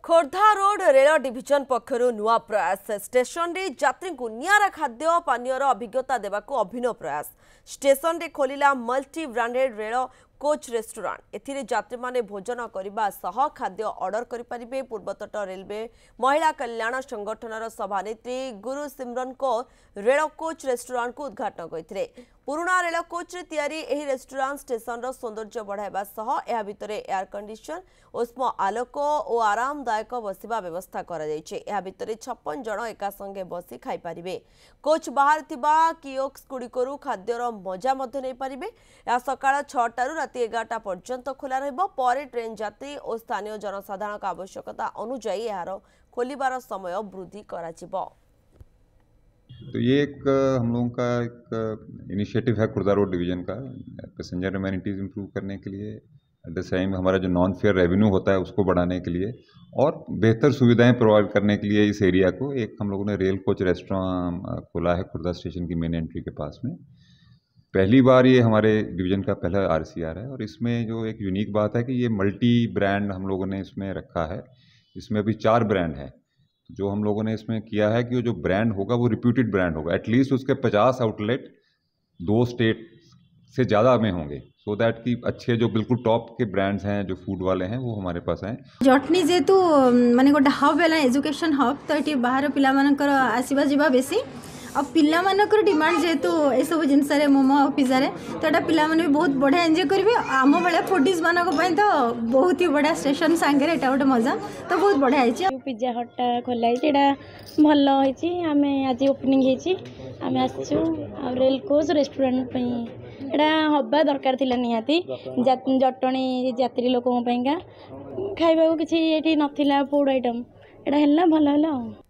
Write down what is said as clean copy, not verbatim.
Khordha road rail division पक्षर नुआ प्रयास station रे यात्री को नियारा खाद्य पानीयर अभिज्ञता देवाक अभिनव प्रयास स्टेशन रे खोलिला multi branded rail coach restaurant एथिरे यात्री माने भोजन करने सह खाद्य ऑर्डर करें। पूर्वतट रेलवे महिला कल्याण संगठन सभानेत्री गुरु सिमरन को रेल कोच रेस्टोरेंट को उद्घाटन करते। पुराना रेल कोच रे तैयारी एही रेस्टोरेंट स्टेशन रो सौंदर्य बढ़ाइबा सह एहा भितरे एयर कंडीशन उष्म आलोक और आरामदायक बसिबा व्यवस्था करा जायछि। एहा भितरे 56 जण एका संगे बसी खाई परिबे। कोच बाहर थिबा कियोस्क गुड़िकरू खाद्यर मजा मध्य नै परिबे। एहा सकाळ 6 रु राति 11 पर्यंत खोला रहइबो। परे ट्रेन यात्री और स्थानीय जनसाधारण आवश्यकता अनुसार एहार खोलिबार समय वृद्धि कराजिबो। तो ये एक हम लोगों का एक इनिशिएटिव है खुर्दा रोड डिवीजन का पैसेंजर अमेनिटीज़ इंप्रूव करने के लिए, एट द सेम हमारा जो नॉन फेयर रेवेन्यू होता है उसको बढ़ाने के लिए और बेहतर सुविधाएं प्रोवाइड करने के लिए इस एरिया को एक हम लोगों ने रेल कोच रेस्टोरेंट खोला है खुर्दा स्टेशन की मेन एंट्री के पास में। पहली बार ये हमारे डिवीजन का पहला RCR है और इसमें जो एक यूनिक बात है कि ये मल्टी ब्रांड हम लोगों ने इसमें रखा है। इसमें अभी 4 ब्रांड है। जो हम लोगों ने इसमें किया है कि जो ब्रांड होगा वो रिप्यूटेड ब्रांड होगा, एटलीस्ट उसके 50 आउटलेट 2 स्टेट से ज़्यादा में होंगे, सो दैट कि अच्छे जो बिल्कुल टॉप के ब्रांड्स हैं जो फूड वाले हैं वो हमारे पास हैं। जटनी जेतु माने गोटे हब है एजुकेशन हब, तो ये बाहर पिला मानकर आसीबा जीवा बेसी अब पिला मानकर डिमांड जेतु ए सब जिनस मोमो पिज्जा रे तो एटा पिला माने भी बहुत बढ़िया एंजॉय करिवे। आम बेले फूडीज मानक पई तो बहुत ही बढ़िया स्टेशन सांगे एटा गोटे मजा तो बहुत बढ़िया हिची। पिज्जा हटटा खोला हिची, एटा भलो हिची। आमे आज ओपनिंग हिची, आमे आछू आ रेल कोच रेस्टोरेंट पई एटा हब्बा दरकार थिला निहाती जटणी यात्री लोक पईका खाइबा किछि एठी नथिला फूड आइटम एटा हेला भलो होला।